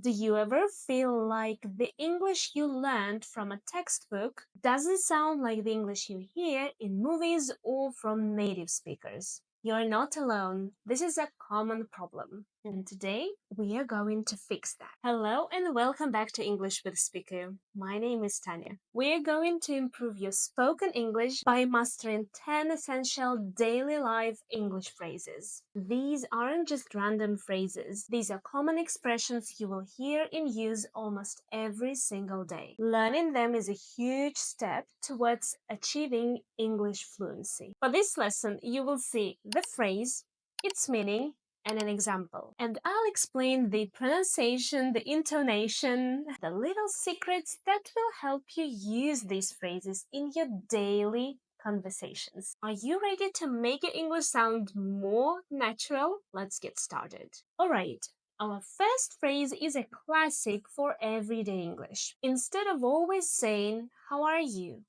Do you ever feel like the English you learned from a textbook doesn't sound like the English you hear in movies or from native speakers? You're not alone. This is a common problem. And today we are going to fix that. Hello and welcome back to English with Speaker. My name is Tanya. We are going to improve your spoken English by mastering 10 essential daily life English phrases. These aren't just random phrases. These are common expressions you will hear in use almost every single day. Learning them is a huge step towards achieving English fluency. For this lesson, you will see the phrase, its meaning, and an example. And I'll explain the pronunciation, the intonation, the little secrets that will help you use these phrases in your daily conversations. Are you ready to make your English sound more natural? Let's get started. Alright, our first phrase is a classic for everyday English. Instead of always saying, how are you?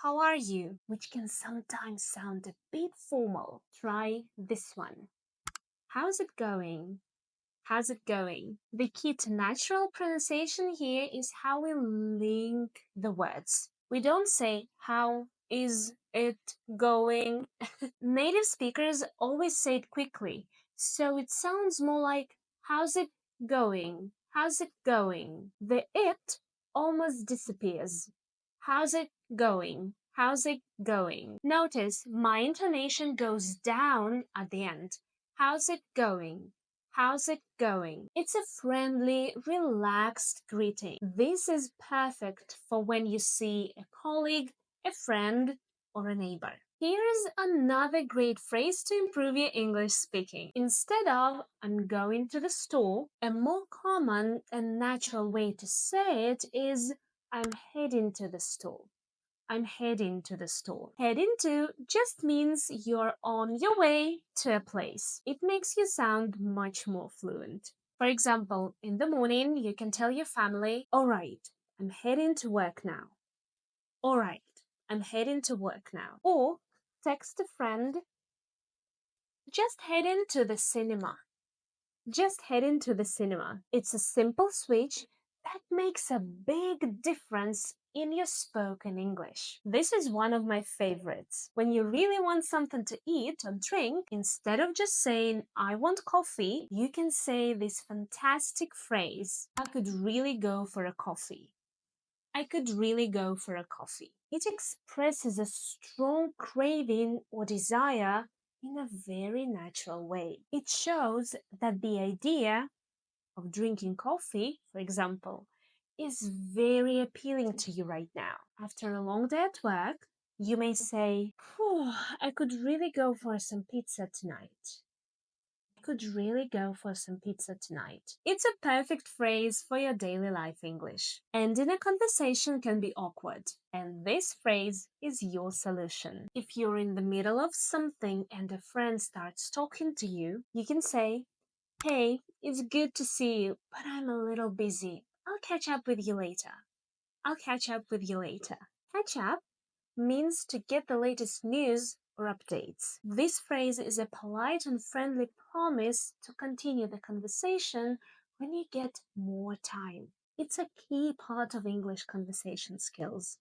How are you? Which can sometimes sound a bit formal. Try this one. How's it going? How's it going? The key to natural pronunciation here is how we link the words. We don't say, how is it going? Native speakers always say it quickly, so it sounds more like, how's it going? How's it going? The it almost disappears. How's it going? How's it going? Notice my intonation goes down at the end. How's it going? How's it going? It's a friendly, relaxed greeting. This is perfect for when you see a colleague, a friend, or a neighbor. Here's another great phrase to improve your English speaking. Instead of I'm going to the store, a more common and natural way to say it is I'm heading to the store. I'm heading to the store. Heading to just means you're on your way to a place. It makes you sound much more fluent. For example, in the morning, you can tell your family, all right, I'm heading to work now. All right, I'm heading to work now. Or text a friend, just heading to the cinema. Just heading to the cinema. It's a simple switch that makes a big difference in your spoken English. This is one of my favorites. When you really want something to eat or drink, instead of just saying, I want coffee, you can say this fantastic phrase, I could really go for a coffee. I could really go for a coffee. It expresses a strong craving or desire in a very natural way. It shows that the idea of drinking coffee, for example, is very appealing to you right now. After a long day at work, you may say, I could really go for some pizza tonight. Could really go for some pizza tonight. It's a perfect phrase for your daily life English. Ending a conversation can be awkward, and this phrase is your solution. If you're in the middle of something and a friend starts talking to you, you can say, hey, it's good to see you, but I'm a little busy. I'll catch up with you later. I'll catch up with you later. Catch up means to get the latest news or updates. This phrase is a polite and friendly promise to continue the conversation when you get more time. It's a key part of English conversation skills.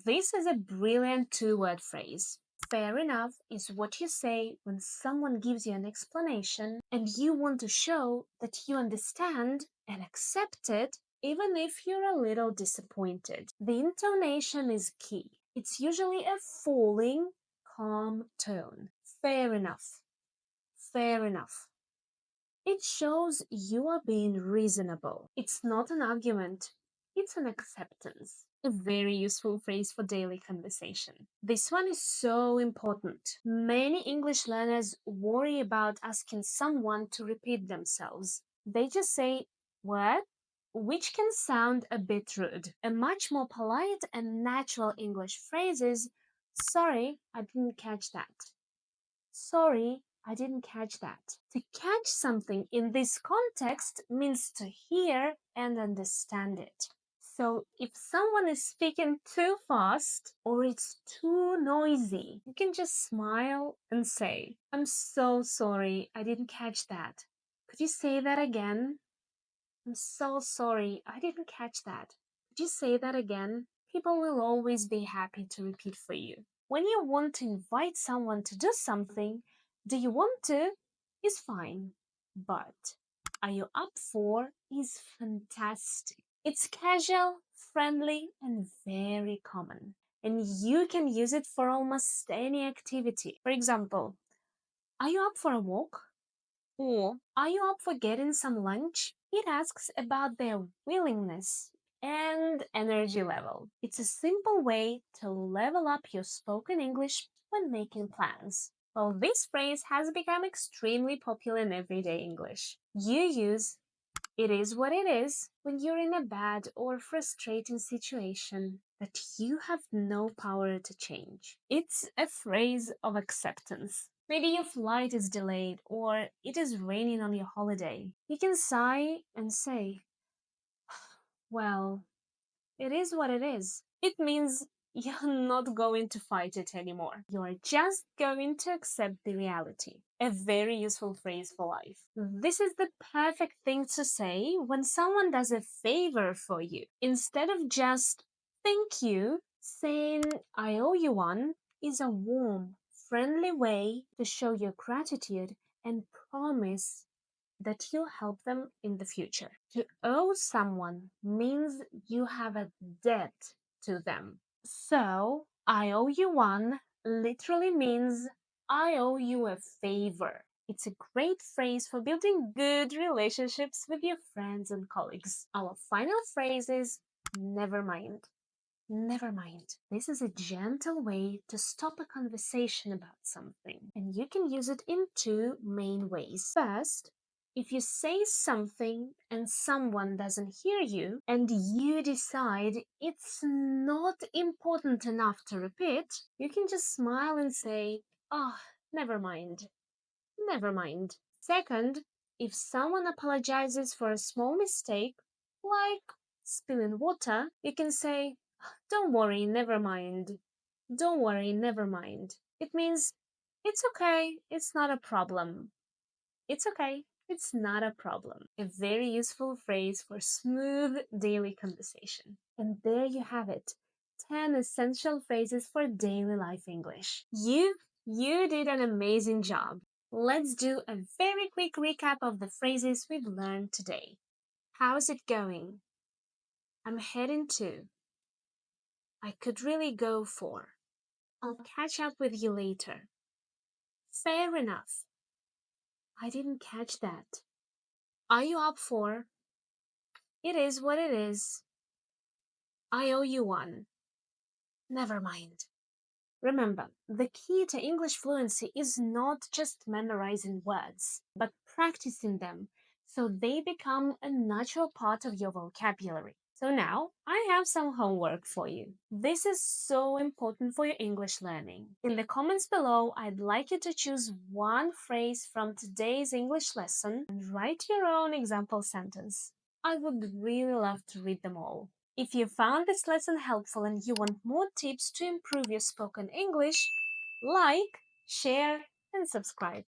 This is a brilliant two-word phrase. Fair enough is what you say when someone gives you an explanation and you want to show that you understand and accept it even if you're a little disappointed. The intonation is key. It's usually a falling, calm tone. Fair enough. Fair enough. It shows you are being reasonable. It's not an argument. It's an acceptance. A very useful phrase for daily conversation. This one is so important. Many English learners worry about asking someone to repeat themselves. They just say, what? Which can sound a bit rude. A much more polite and natural English phrase is, sorry, I didn't catch that. Sorry, I didn't catch that. To catch something in this context means to hear and understand it. So if someone is speaking too fast or it's too noisy, you can just smile and say, I'm so sorry, I didn't catch that. Could you say that again? I'm so sorry, I didn't catch that. Could you say that again? People will always be happy to repeat for you. When you want to invite someone to do something, do you want to is fine. But are you up for is fantastic. It's casual, friendly, and very common. And you can use it for almost any activity. For example, are you up for a walk? Or are you up for getting some lunch? It asks about their willingness and energy level. It's a simple way to level up your spoken English when making plans. Well, this phrase has become extremely popular in everyday English. You use it is what it is when you're in a bad or frustrating situation that you have no power to change. It's a phrase of acceptance. Maybe your flight is delayed or it is raining on your holiday. You can sigh and say, well, it is what it is. It means you're not going to fight it anymore. You're just going to accept the reality. A very useful phrase for life. This is the perfect thing to say when someone does a favor for you. Instead of just thank you, saying I owe you one is a warm, friendly way to show your gratitude and promise that you'll help them in the future. To owe someone means you have a debt to them. So, I owe you one literally means I owe you a favor. It's a great phrase for building good relationships with your friends and colleagues. Our final phrase is never mind. Never mind. This is a gentle way to stop a conversation about something, and you can use it in two main ways. First, if you say something and someone doesn't hear you, and you decide it's not important enough to repeat, you can just smile and say, oh, never mind. Never mind. Second, if someone apologizes for a small mistake, like spilling water, you can say, don't worry, never mind. Don't worry, never mind. It means, it's okay, it's not a problem. It's okay, it's not a problem. A very useful phrase for smooth daily conversation. And there you have it. 10 essential phrases for daily life English. You did an amazing job. Let's do a very quick recap of the phrases we've learned today. How's it going? I'm heading to. I could really go for. I'll catch up with you later. Fair enough. I didn't catch that. Are you up for? It is what it is. I owe you one. Never mind. Remember, the key to English fluency is not just memorizing words, but practicing them so they become a natural part of your vocabulary. So now, I have some homework for you. This is so important for your English learning. In the comments below, I'd like you to choose one phrase from today's English lesson and write your own example sentence. I would really love to read them all. If you found this lesson helpful and you want more tips to improve your spoken English, like, share, and subscribe.